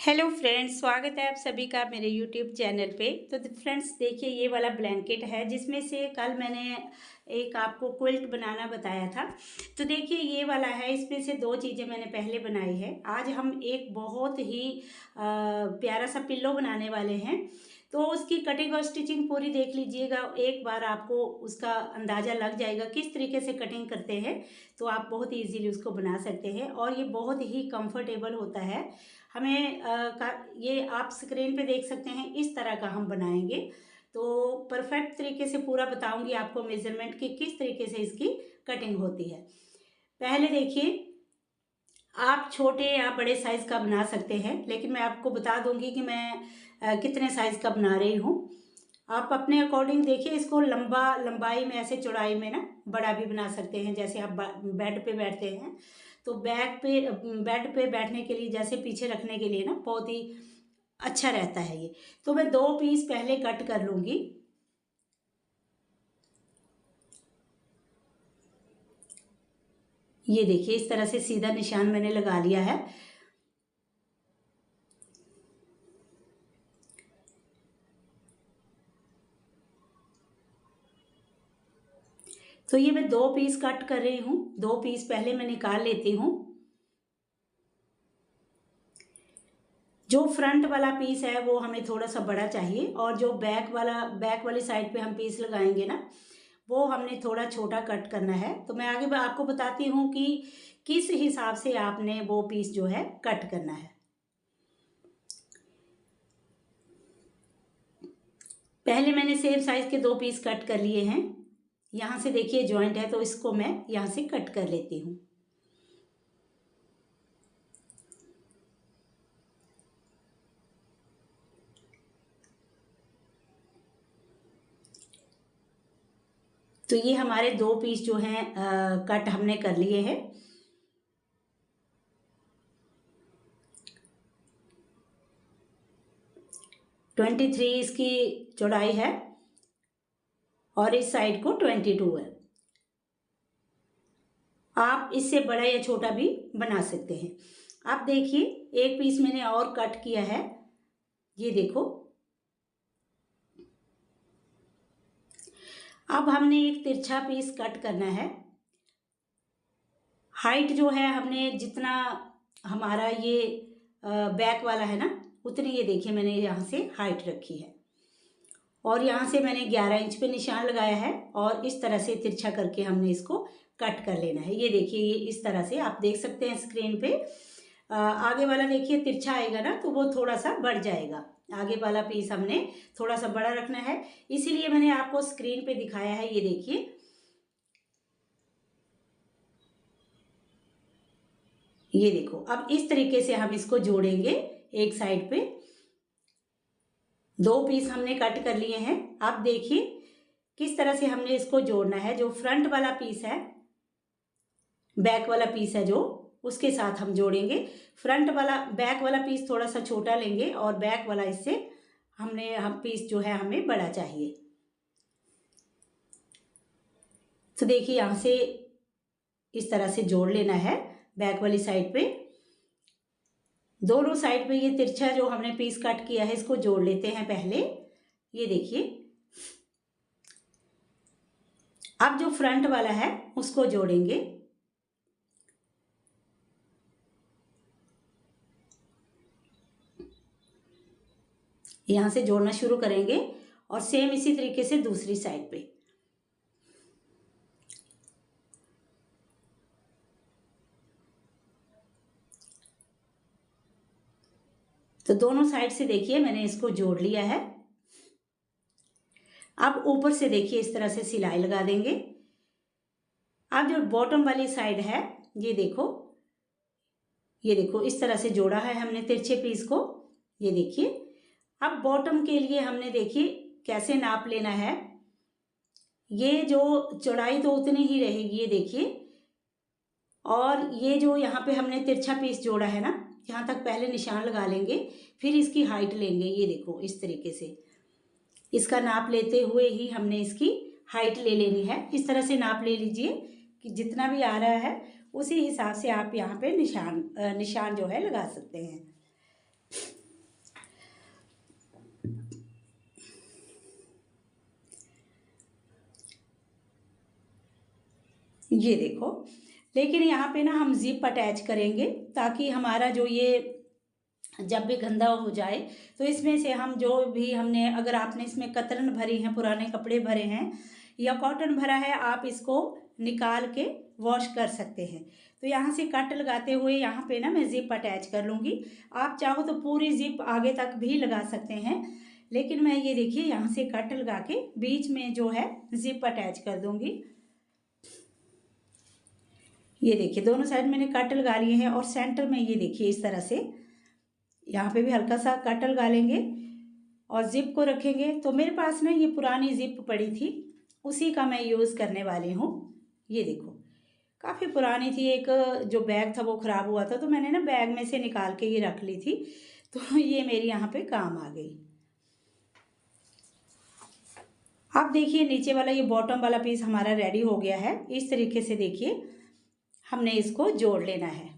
Hello friends, स्वागत है आप सभी का मेरे यूट्यूब चैनल पे। तो फ्रेंड्स देखिए, ये वाला ब्लैंकेट है जिसमें से कल मैंने एक आपको क्विल्ट बनाना बताया था। तो देखिए ये वाला है, इसमें से दो चीज़ें मैंने पहले बनाई है। आज हम एक बहुत ही प्यारा सा पिल्लो बनाने वाले हैं। तो उसकी कटिंग और स्टिचिंग पूरी देख लीजिएगा, एक बार आपको उसका अंदाज़ा लग जाएगा किस तरीके से कटिंग करते हैं। तो आप बहुत ईजीली उसको बना सकते हैं और ये बहुत ही कंफर्टेबल होता है। हमें ये आप स्क्रीन पे देख सकते हैं, इस तरह का हम बनाएंगे। तो परफेक्ट तरीके से पूरा बताऊंगी आपको मेजरमेंट की किस तरीके से इसकी कटिंग होती है। पहले देखिए, आप छोटे या बड़े साइज़ का बना सकते हैं, लेकिन मैं आपको बता दूंगी कि मैं कितने साइज़ का बना रही हूँ। आप अपने अकॉर्डिंग देखिए, इसको लंबाई में ऐसे चौड़ाई में ना बड़ा भी बना सकते हैं। जैसे आप बेड पे बैठते हैं तो बेड पे बैठने के लिए, जैसे पीछे रखने के लिए ना बहुत ही अच्छा रहता है ये। तो मैं 2 पीस पहले कट कर लूँगी। ये देखिए, इस तरह से सीधा निशान मैंने लगा लिया है। तो ये मैं 2 पीस कट कर रही हूँ। 2 पीस पहले मैं निकाल लेती हूँ। जो फ्रंट वाला पीस है वो हमें थोड़ा सा बड़ा चाहिए, और जो बैक वाली साइड पे हम पीस लगाएंगे ना, वो हमने थोड़ा छोटा कट करना है। तो मैं आगे आपको बताती हूँ कि किस हिसाब से आपने वो पीस जो है कट करना है। पहले मैंने सेम साइज के 2 पीस कट कर लिए हैं। यहाँ से देखिए जॉइंट है, तो इसको मैं यहाँ से कट कर लेती हूँ। तो ये हमारे 2 पीस जो हैं कट हमने कर लिए हैं। ट्वेंटी 23 इसकी चौड़ाई है और इस साइड को 22 है। आप इससे बड़ा या छोटा भी बना सकते हैं। आप देखिए, एक पीस मैंने और कट किया है, ये देखो। अब हमने एक तिरछा पीस कट करना है। हाइट जो है, हमने जितना हमारा ये बैक वाला है ना, उतनी ये देखिए मैंने यहाँ से हाइट रखी है, और यहाँ से मैंने 11 इंच पे निशान लगाया है, और इस तरह से तिरछा करके हमने इसको कट कर लेना है। ये देखिए, ये इस तरह से आप देख सकते हैं स्क्रीन पे। आगे वाला देखिए तिरछा आएगा ना, तो वो थोड़ा सा बढ़ जाएगा। आगे वाला पीस हमने थोड़ा सा बड़ा रखना है, इसीलिए मैंने आपको स्क्रीन पे दिखाया है। ये देखिए, ये देखो। अब इस तरीके से हम इसको जोड़ेंगे एक साइड पे। 2 पीस हमने कट कर लिए हैं। अब देखिए किस तरह से हमने इसको जोड़ना है। जो फ्रंट वाला पीस है, बैक वाला पीस है जो, उसके साथ हम जोड़ेंगे। बैक वाला पीस थोड़ा सा छोटा लेंगे, और बैक वाला इससे हम पीस जो है हमें बड़ा चाहिए। तो देखिए, यहाँ से इस तरह से जोड़ लेना है बैक वाली साइड पे। दोनों साइड पे ये तिरछा जो हमने पीस कट किया है, इसको जोड़ लेते हैं पहले। ये देखिए, अब जो फ्रंट वाला है उसको जोड़ेंगे। यहां से जोड़ना शुरू करेंगे, और सेम इसी तरीके से दूसरी साइड पे। तो दोनों साइड से देखिए मैंने इसको जोड़ लिया है। अब ऊपर से देखिए इस तरह से सिलाई लगा देंगे। अब जो बॉटम वाली साइड है, ये देखो, ये देखो, इस तरह से जोड़ा है हमने तिरछे पीस को। ये देखिए, अब बॉटम के लिए हमने देखिए कैसे नाप लेना है। ये जो चौड़ाई तो उतनी ही रहेगी, ये देखिए। और ये जो यहाँ पे हमने तिरछा पीस जोड़ा है ना, यहाँ तक पहले निशान लगा लेंगे, फिर इसकी हाइट लेंगे। ये देखो, इस तरीके से इसका नाप लेते हुए ही हमने इसकी हाइट ले लेनी है। इस तरह से नाप ले लीजिए कि जितना भी आ रहा है उसी हिसाब से आप यहाँ पे निशान जो है लगा सकते हैं। ये देखो, लेकिन यहाँ पे ना हम जिप अटैच करेंगे ताकि हमारा जो ये जब भी गंदा हो जाए तो इसमें से हम जो भी हमने, अगर आपने इसमें कतरन भरी हैं, पुराने कपड़े भरे हैं या कॉटन भरा है, आप इसको निकाल के वॉश कर सकते हैं। तो यहाँ से कट लगाते हुए यहाँ पे ना मैं जिप अटैच कर लूँगी। आप चाहो तो पूरी जिप आगे तक भी लगा सकते हैं, लेकिन मैं ये देखिए यहाँ से कट लगा के बीच में जो है जिप अटैच कर दूँगी। ये देखिए दोनों साइड मैंने कट लगा लिए हैं और सेंटर में ये देखिए इस तरह से यहाँ पे भी हल्का सा कट लगा लेंगे और जिप को रखेंगे। तो मेरे पास ना ये पुरानी जिप पड़ी थी, उसी का मैं यूज़ करने वाली हूँ। ये देखो काफ़ी पुरानी थी, एक जो बैग था वो ख़राब हुआ था तो मैंने ना बैग में से निकाल के ये रख ली थी, तो ये मेरी यहाँ पे काम आ गई। आप देखिए नीचे वाला ये बॉटम वाला पीस हमारा रेडी हो गया है। इस तरीके से देखिए हमने इसको जोड़ लेना है।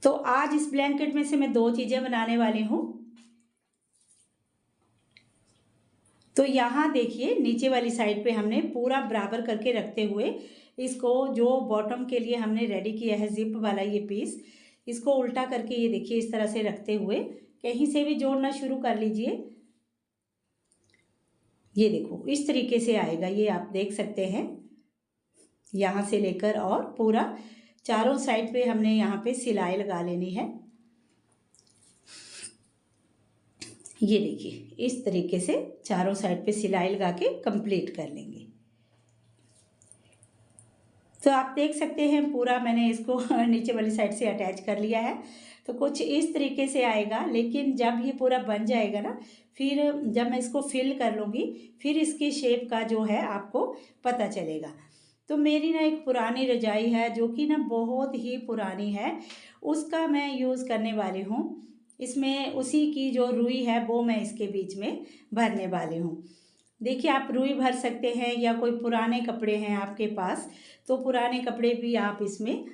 तो आज इस ब्लैंकेट में से मैं 2 चीज़ें बनाने वाली हूँ। तो यहाँ देखिए नीचे वाली साइड पे हमने पूरा बराबर करके रखते हुए इसको, जो बॉटम के लिए हमने रेडी किया है जिप वाला ये पीस, इसको उल्टा करके ये देखिए इस तरह से रखते हुए कहीं से भी जोड़ना शुरू कर लीजिए। ये देखो इस तरीके से आएगा, ये आप देख सकते हैं। यहाँ से लेकर और पूरा चारों साइड पे हमने यहाँ पे सिलाई लगा लेनी है। ये देखिए इस तरीके से चारों साइड पे सिलाई लगा के कंप्लीट कर लेंगे। तो आप देख सकते हैं पूरा मैंने इसको नीचे वाली साइड से अटैच कर लिया है। तो कुछ इस तरीके से आएगा, लेकिन जब ये पूरा बन जाएगा ना, फिर जब मैं इसको फिल कर लूँगी फिर इसकी शेप का जो है आपको पता चलेगा। तो मेरी ना एक पुरानी रजाई है जो कि ना बहुत ही पुरानी है, उसका मैं यूज़ करने वाली हूँ। इसमें उसी की जो रुई है वो मैं इसके बीच में भरने वाली हूँ। देखिए आप रुई भर सकते हैं या कोई पुराने कपड़े हैं आपके पास तो पुराने कपड़े भी आप इसमें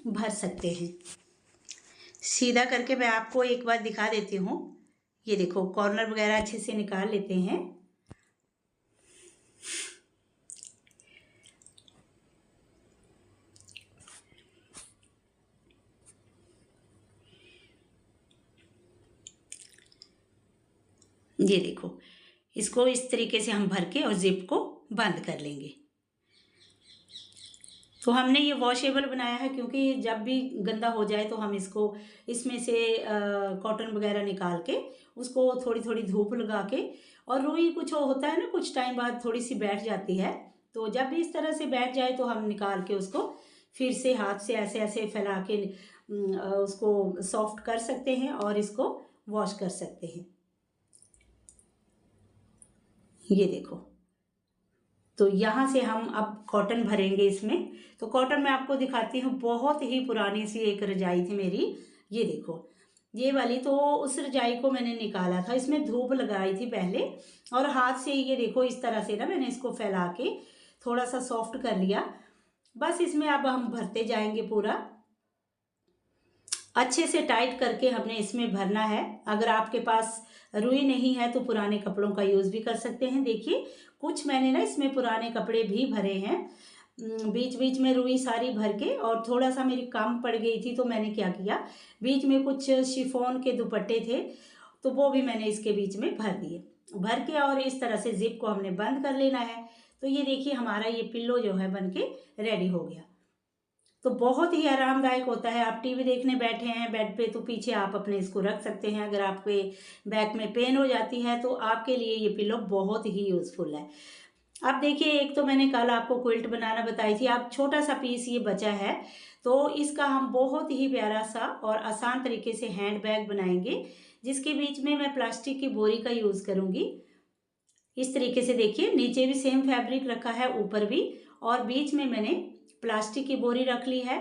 भर सकते हैं। सीधा करके मैं आपको एक बार दिखा देती हूँ। ये देखो कॉर्नर वगैरह अच्छे से निकाल लेते हैं। ये देखो इसको इस तरीके से हम भर के और जिप को बंद कर लेंगे। तो हमने ये वॉशेबल बनाया है क्योंकि जब भी गंदा हो जाए तो हम इसको इसमें से कॉटन वगैरह निकाल के उसको थोड़ी थोड़ी धूप लगा के, और रुई कुछ होता है ना कुछ टाइम बाद थोड़ी सी बैठ जाती है, तो जब भी इस तरह से बैठ जाए तो हम निकाल के उसको फिर से हाथ से ऐसे ऐसे फैला के उसको सॉफ्ट कर सकते हैं और इसको वॉश कर सकते हैं। ये देखो तो यहाँ से हम अब कॉटन भरेंगे इसमें। तो कॉटन मैं आपको दिखाती हूँ, बहुत ही पुरानी सी एक रजाई थी मेरी। ये देखो ये वाली, तो उस रजाई को मैंने निकाला था, इसमें धूप लगाई थी पहले और हाथ से ये देखो इस तरह से ना मैंने इसको फैला के थोड़ा सा सॉफ्ट कर लिया। बस इसमें अब हम भरते जाएंगे, पूरा अच्छे से टाइट करके हमने इसमें भरना है। अगर आपके पास रुई नहीं है तो पुराने कपड़ों का यूज़ भी कर सकते हैं। देखिए कुछ मैंने ना इसमें पुराने कपड़े भी भरे हैं, बीच बीच में रुई सारी भर के, और थोड़ा सा मेरी कम पड़ गई थी तो मैंने क्या किया, बीच में कुछ शिफॉन के दुपट्टे थे तो वो भी मैंने इसके बीच में भर दिए, भर के और इस तरह से जिप को हमने बंद कर लेना है। तो ये देखिए हमारा ये पिल्लो जो है बन के रेडी हो गया। तो बहुत ही आरामदायक होता है। आप टीवी देखने बैठे हैं बेड पे तो पीछे आप अपने इसको रख सकते हैं। अगर आपके बैक में पेन हो जाती है तो आपके लिए ये पिलो बहुत ही यूज़फुल है। अब देखिए एक तो मैंने कल आपको क्विल्ट बनाना बताई थी, अब छोटा सा पीस ये बचा है तो इसका हम बहुत ही प्यारा सा और आसान तरीके से हैंड बैग बनाएंगे, जिसके बीच में मैं प्लास्टिक की बोरी का यूज़ करूँगी। इस तरीके से देखिए नीचे भी सेम फैब्रिक रखा है, ऊपर भी, और बीच में मैंने प्लास्टिक की बोरी रख ली है।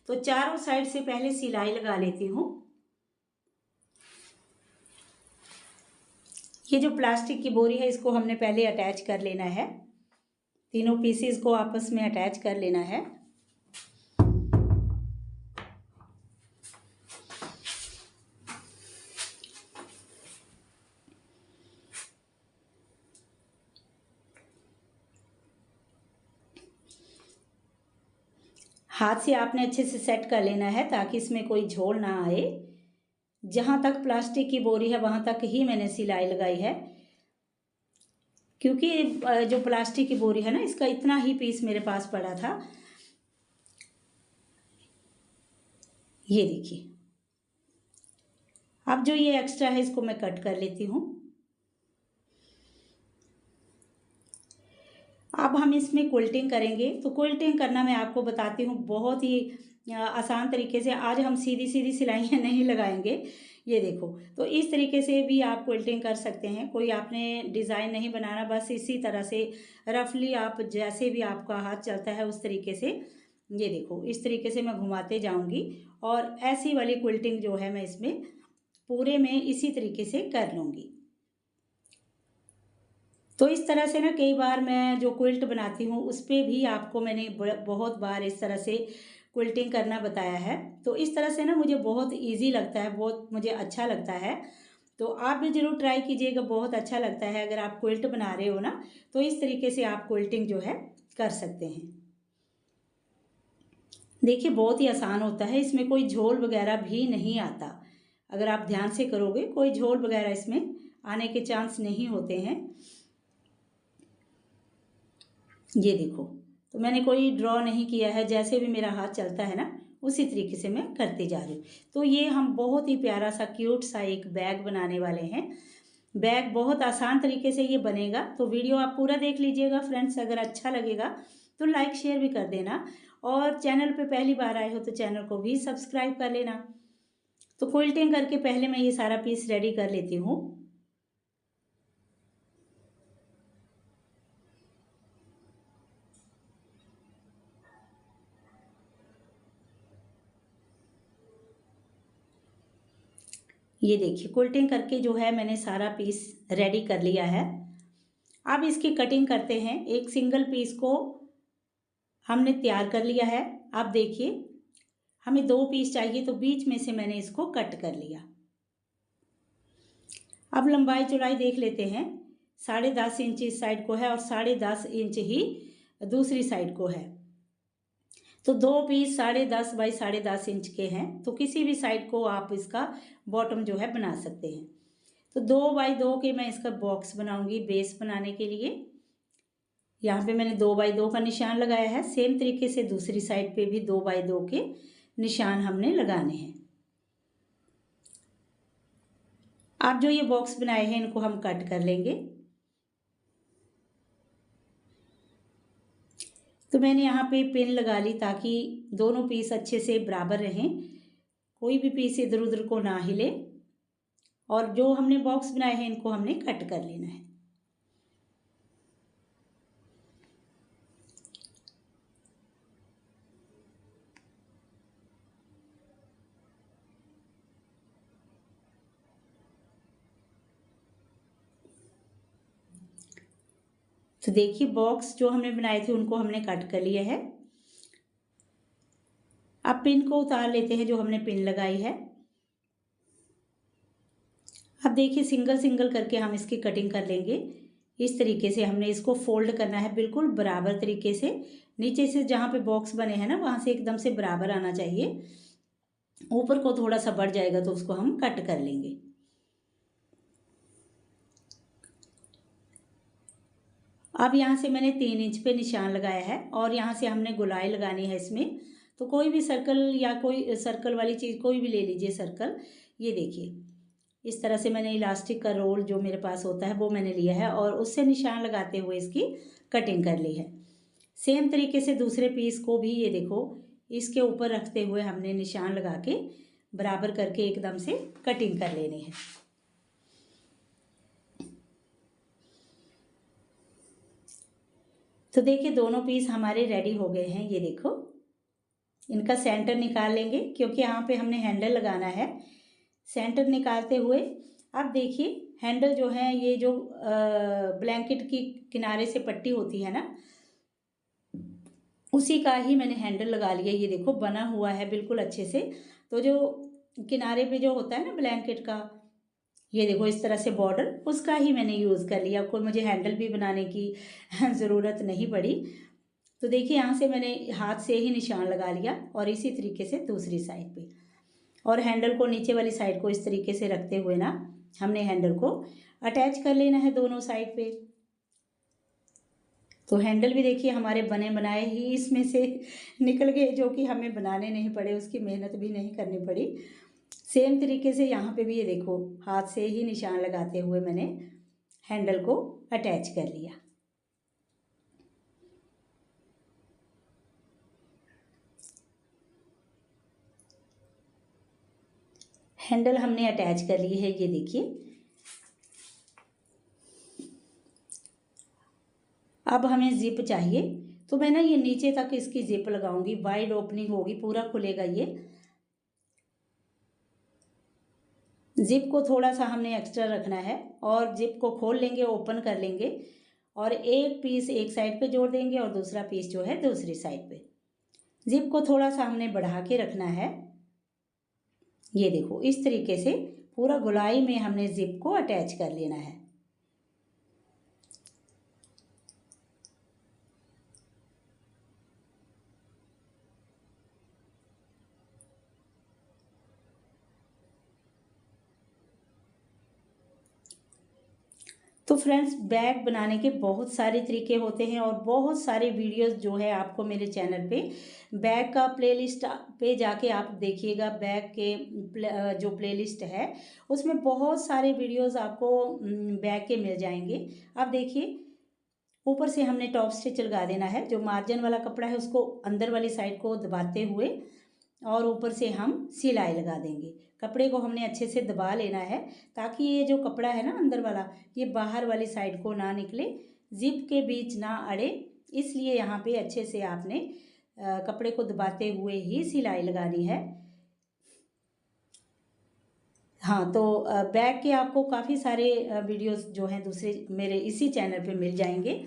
तो चारों साइड से पहले सिलाई लगा लेती हूँ। ये जो प्लास्टिक की बोरी है इसको हमने पहले अटैच कर लेना है, तीनों पीसेस को आपस में अटैच कर लेना है। हाथ से आपने अच्छे से सेट कर लेना है ताकि इसमें कोई झोल ना आए। जहाँ तक प्लास्टिक की बोरी है वहाँ तक ही मैंने सिलाई लगाई है, क्योंकि जो प्लास्टिक की बोरी है ना, इसका इतना ही पीस मेरे पास पड़ा था। ये देखिए, अब जो ये एक्स्ट्रा है इसको मैं कट कर लेती हूँ। अब हम इसमें क्विल्टिंग करेंगे। तो क्विल्टिंग करना मैं आपको बताती हूँ बहुत ही आसान तरीके से। आज हम सीधी सीधी सिलाइयाँ नहीं लगाएंगे। ये देखो, तो इस तरीके से भी आप क्विल्टिंग कर सकते हैं। कोई आपने डिज़ाइन नहीं बनाना, बस इसी तरह से रफली आप जैसे भी आपका हाथ चलता है उस तरीके से, ये देखो इस तरीके से मैं घुमाते जाऊंगी और ऐसी वाली क्विल्टिंग जो है मैं इसमें पूरे में इसी तरीके से कर लूँगी। तो इस तरह से ना कई बार मैं जो क्विल्ट बनाती हूँ उस पर भी आपको मैंने बहुत बार इस तरह से क्विल्टिंग करना बताया है। तो इस तरह से ना मुझे बहुत इजी लगता है, बहुत मुझे अच्छा लगता है। तो आप भी ज़रूर ट्राई कीजिएगा, बहुत अच्छा लगता है। अगर आप क्विल्ट बना रहे हो ना तो इस तरीके से आप क्विल्टिंग जो है कर सकते हैं। देखिए बहुत ही आसान होता है, इसमें कोई झोल वगैरह भी नहीं आता। अगर आप ध्यान से करोगे कोई झोल वगैरह इसमें आने के चांस नहीं होते हैं। ये देखो, तो मैंने कोई ड्रॉ नहीं किया है, जैसे भी मेरा हाथ चलता है ना उसी तरीके से मैं करती जा रही हूँ। तो ये हम बहुत ही प्यारा सा क्यूट सा एक बैग बनाने वाले हैं। बैग बहुत आसान तरीके से ये बनेगा। तो वीडियो आप पूरा देख लीजिएगा फ्रेंड्स। अगर अच्छा लगेगा तो लाइक शेयर भी कर देना, और चैनल पे पहली बार आए हो तो चैनल को भी सब्सक्राइब कर लेना। तो क्विल्टिंग करके पहले मैं ये सारा पीस रेडी कर लेती हूँ। ये देखिए क्विल्टिंग करके जो है मैंने सारा पीस रेडी कर लिया है। अब इसकी कटिंग करते हैं। एक सिंगल पीस को हमने तैयार कर लिया है। अब देखिए हमें 2 पीस चाहिए, तो बीच में से मैंने इसको कट कर लिया। अब लंबाई चौड़ाई देख लेते हैं। 10.5 इंच इस साइड को है और 10.5 इंच ही दूसरी साइड को है। तो 2 पीस 10.5 बाई 10.5 इंच के हैं। तो किसी भी साइड को आप इसका बॉटम जो है बना सकते हैं। तो 2 बाई 2 के मैं इसका बॉक्स बनाऊंगी बेस बनाने के लिए। यहाँ पे मैंने 2 बाई 2 का निशान लगाया है। सेम तरीके से दूसरी साइड पे भी 2 बाई 2 के निशान हमने लगाने हैं। आप जो ये बॉक्स बनाए हैं इनको हम कट कर लेंगे। तो मैंने यहाँ पे पिन लगा ली ताकि दोनों पीस अच्छे से बराबर रहें, कोई भी पीस इधर उधर को ना हिले। और जो हमने बॉक्स बनाए हैं इनको हमने कट कर लेना है। तो देखिए बॉक्स जो हमने बनाए थे उनको हमने कट कर लिया है। अब पिन को उतार लेते हैं जो हमने पिन लगाई है। अब देखिए सिंगल सिंगल करके हम इसकी कटिंग कर लेंगे। इस तरीके से हमने इसको फोल्ड करना है बिल्कुल बराबर तरीके से। नीचे से जहाँ पे बॉक्स बने हैं ना वहाँ से एकदम से बराबर आना चाहिए। ऊपर को थोड़ा सा बढ़ जाएगा तो उसको हम कट कर लेंगे। अब यहाँ से मैंने 3 इंच पे निशान लगाया है और यहाँ से हमने गोलाई लगानी है इसमें। तो कोई भी सर्कल या कोई सर्कल वाली चीज़ कोई भी ले लीजिए सर्कल। ये देखिए इस तरह से मैंने इलास्टिक का रोल जो मेरे पास होता है वो मैंने लिया है और उससे निशान लगाते हुए इसकी कटिंग कर ली है। सेम तरीके से दूसरे पीस को भी ये देखो इसके ऊपर रखते हुए हमने निशान लगा के बराबर करके एकदम से कटिंग कर लेनी है। तो देखिए दोनों पीस हमारे रेडी हो गए हैं। ये देखो इनका सेंटर निकाल लेंगे क्योंकि यहाँ पे हमने हैंडल लगाना है। सेंटर निकालते हुए अब देखिए हैंडल जो है ये जो ब्लैंकेट की किनारे से पट्टी होती है ना उसी का ही मैंने हैंडल लगा लिया। ये देखो बना हुआ है बिल्कुल अच्छे से। तो जो किनारे पे जो होता है ना ब्लैंकेट का, ये देखो इस तरह से बॉर्डर उसका ही मैंने यूज़ कर लिया। कोई मुझे हैंडल भी बनाने की ज़रूरत नहीं पड़ी। तो देखिए यहाँ से मैंने हाथ से ही निशान लगा लिया और इसी तरीके से दूसरी साइड पे, और हैंडल को नीचे वाली साइड को इस तरीके से रखते हुए ना हमने हैंडल को अटैच कर लेना है दोनों साइड पे। तो हैंडल भी देखिए हमारे बने बनाए ही इसमें से निकल गए, जो कि हमें बनाने नहीं पड़े, उसकी मेहनत भी नहीं करनी पड़ी। सेम तरीके से यहाँ पे भी ये देखो हाथ से ही निशान लगाते हुए मैंने हैंडल को अटैच कर लिया। हैंडल हमने अटैच कर ली है, ये देखिए। अब हमें जिप चाहिए, तो मैं ना ये नीचे तक इसकी जिप लगाऊंगी, वाइड ओपनिंग होगी, पूरा खुलेगा ये। जिप को थोड़ा सा हमने एक्स्ट्रा रखना है और जिप को खोल लेंगे, ओपन कर लेंगे और एक पीस एक साइड पे जोड़ देंगे और दूसरा पीस जो है दूसरी साइड पे। जिप को थोड़ा सा हमने बढ़ा के रखना है, ये देखो इस तरीके से पूरा गोलाई में हमने जिप को अटैच कर लेना है। तो फ्रेंड्स, बैग बनाने के बहुत सारे तरीके होते हैं और बहुत सारे वीडियोस जो है आपको मेरे चैनल पे बैग का प्लेलिस्ट पे जाके आप देखिएगा। बैग के जो प्लेलिस्ट है उसमें बहुत सारे वीडियोस आपको बैग के मिल जाएंगे। अब देखिए ऊपर से हमने टॉप स्टिच लगा देना है, जो मार्जिन वाला कपड़ा है उसको अंदर वाली साइड को दबाते हुए और ऊपर से हम सिलाई लगा देंगे। कपड़े को हमने अच्छे से दबा लेना है ताकि ये जो कपड़ा है ना अंदर वाला, ये बाहर वाली साइड को ना निकले, जिप के बीच ना अड़े, इसलिए यहाँ पे अच्छे से आपने कपड़े को दबाते हुए ही सिलाई लगानी है। हाँ, तो बैग के आपको काफ़ी सारे वीडियोस जो हैं दूसरे मेरे इसी चैनल पे मिल जाएंगे।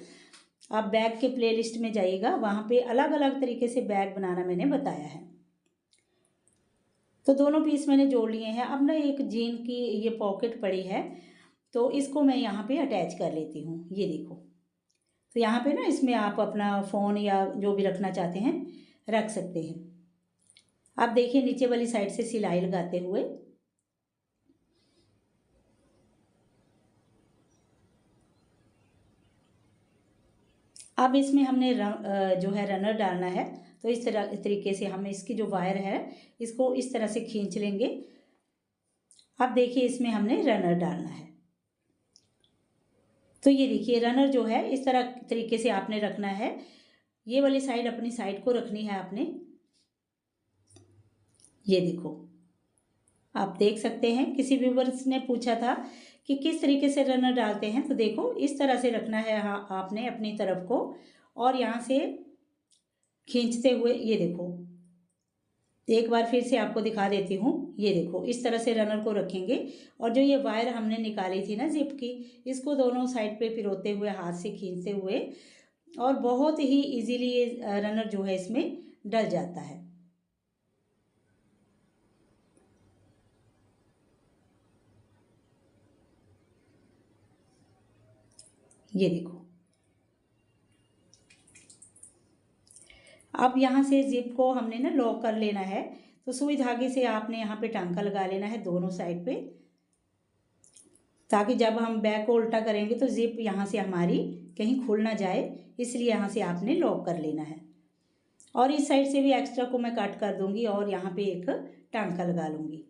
आप बैग के प्लेलिस्ट में जाइएगा, वहाँ पे अलग अलग तरीके से बैग बनाना मैंने बताया है। तो दोनों पीस मैंने जोड़ लिए हैं। अब ना एक जीन की ये पॉकेट पड़ी है, तो इसको मैं यहाँ पे अटैच कर लेती हूँ, ये देखो। तो यहाँ पे ना इसमें आप अपना फ़ोन या जो भी रखना चाहते हैं रख सकते हैं। आप देखिए नीचे वाली साइड से सिलाई लगाते हुए अब इसमें हमने जो है रनर डालना है। तो इस तरीके से हम इसकी जो वायर है इसको इस तरह से खींच लेंगे। अब देखिए इसमें हमने रनर डालना है। तो ये देखिए रनर जो है इस तरह तरीके से आपने रखना है। ये वाली साइड अपनी साइड को रखनी है आपने, ये देखो। आप देख सकते हैं, किसी व्यूवर्स ने पूछा था कि किस तरीके से रनर डालते हैं, तो देखो इस तरह से रखना है हाँ आपने अपनी तरफ को, और यहाँ से खींचते हुए ये देखो। एक बार फिर से आपको दिखा देती हूँ, ये देखो इस तरह से रनर को रखेंगे और जो ये वायर हमने निकाली थी ना जिप की, इसको दोनों साइड पे पिरोते हुए हाथ से खींचते हुए, और बहुत ही इजीली ये रनर जो है इसमें डल जाता है। ये देखो। अब यहाँ से जिप को हमने ना लॉक कर लेना है, तो सुई धागे से आपने यहाँ पे टांका लगा लेना है दोनों साइड पे, ताकि जब हम बैग को उल्टा करेंगे तो जिप यहाँ से हमारी कहीं खुल ना जाए, इसलिए यहाँ से आपने लॉक कर लेना है। और इस साइड से भी एक्स्ट्रा को मैं कट कर दूंगी और यहाँ पे एक टांका लगा लूँगी।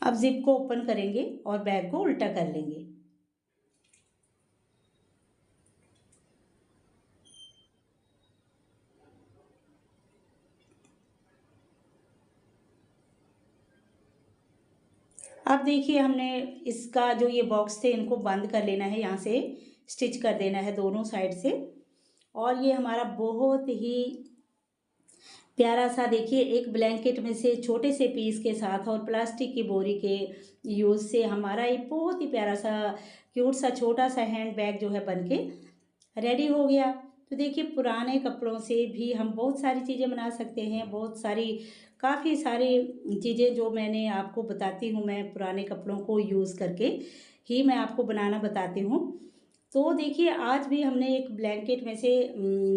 अब जिप को ओपन करेंगे और बैग को उल्टा कर लेंगे। अब देखिए हमने इसका जो ये बॉक्स थे इनको बंद कर लेना है, यहाँ से स्टिच कर देना है दोनों साइड से, और ये हमारा बहुत ही प्यारा सा देखिए एक ब्लैंकेट में से छोटे से पीस के साथ और प्लास्टिक की बोरी के यूज़ से हमारा एक बहुत ही प्यारा सा क्यूट सा छोटा सा हैंड बैग जो है बनके रेडी हो गया। तो देखिए पुराने कपड़ों से भी हम बहुत सारी चीज़ें बना सकते हैं, बहुत सारी काफ़ी सारी चीज़ें जो मैंने आपको बताती हूँ, मैं पुराने कपड़ों को यूज़ करके ही मैं आपको बनाना बताती हूँ। तो देखिए आज भी हमने एक ब्लैंकेट में से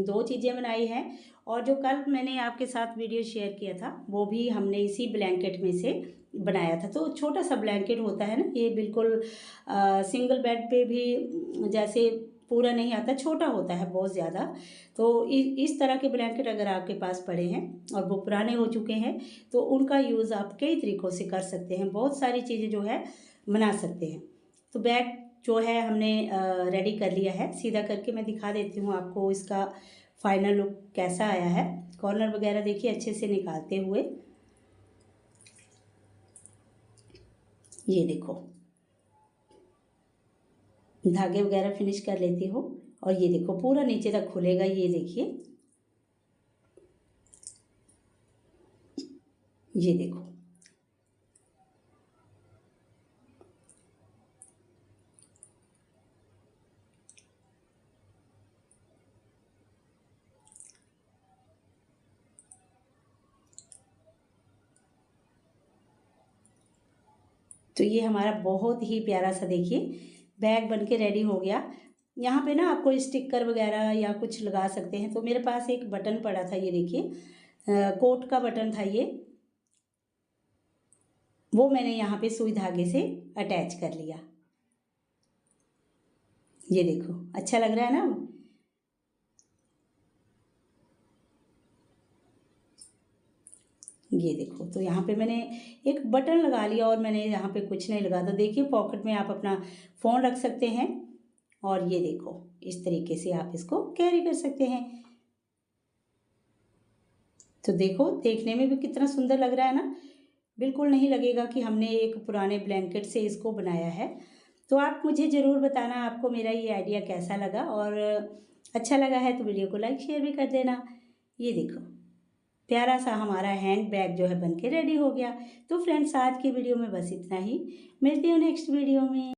2 चीज़ें बनाई हैं, और जो कल मैंने आपके साथ वीडियो शेयर किया था वो भी हमने इसी ब्लैंकेट में से बनाया था। तो छोटा सा ब्लैंकेट होता है ना, ये बिल्कुल सिंगल बेड पे भी जैसे पूरा नहीं आता, छोटा होता है बहुत ज़्यादा। तो इस तरह के ब्लैंकेट अगर आपके पास पड़े हैं और वो पुराने हो चुके हैं तो उनका यूज़ आप कई तरीक़ों से कर सकते हैं, बहुत सारी चीज़ें जो है बना सकते हैं। तो बैग जो है हमने रेडी कर लिया है। सीधा करके मैं दिखा देती हूँ आपको इसका फाइनल लुक कैसा आया है। कॉर्नर वगैरह देखिए अच्छे से निकालते हुए, ये देखो धागे वगैरह फिनिश कर लेती हूँ, और ये देखो पूरा नीचे तक खुलेगा, ये देखिए, ये देखो। तो ये हमारा बहुत ही प्यारा सा देखिए बैग बन के रेडी हो गया। यहाँ पे ना आपको स्टिकर वगैरह या कुछ लगा सकते हैं। तो मेरे पास एक बटन पड़ा था, ये देखिए कोट का बटन था ये, वो मैंने यहाँ पे सुई धागे से अटैच कर लिया। ये देखो अच्छा लग रहा है ना। ये देखो, तो यहाँ पे मैंने एक बटन लगा लिया और मैंने यहाँ पे कुछ नहीं लगा। तो देखिए पॉकेट में आप अपना फ़ोन रख सकते हैं, और ये देखो इस तरीके से आप इसको कैरी कर सकते हैं। तो देखो देखने में भी कितना सुंदर लग रहा है ना, बिल्कुल नहीं लगेगा कि हमने एक पुराने ब्लैंकेट से इसको बनाया है। तो आप मुझे ज़रूर बताना आपको मेरा ये आइडिया कैसा लगा, और अच्छा लगा है तो वीडियो को लाइक शेयर भी कर देना। ये देखो प्यारा सा हमारा हैंड बैग जो है बन के रेडी हो गया। तो फ्रेंड्स आज की वीडियो में बस इतना ही, मिलती हूँ नेक्स्ट वीडियो में।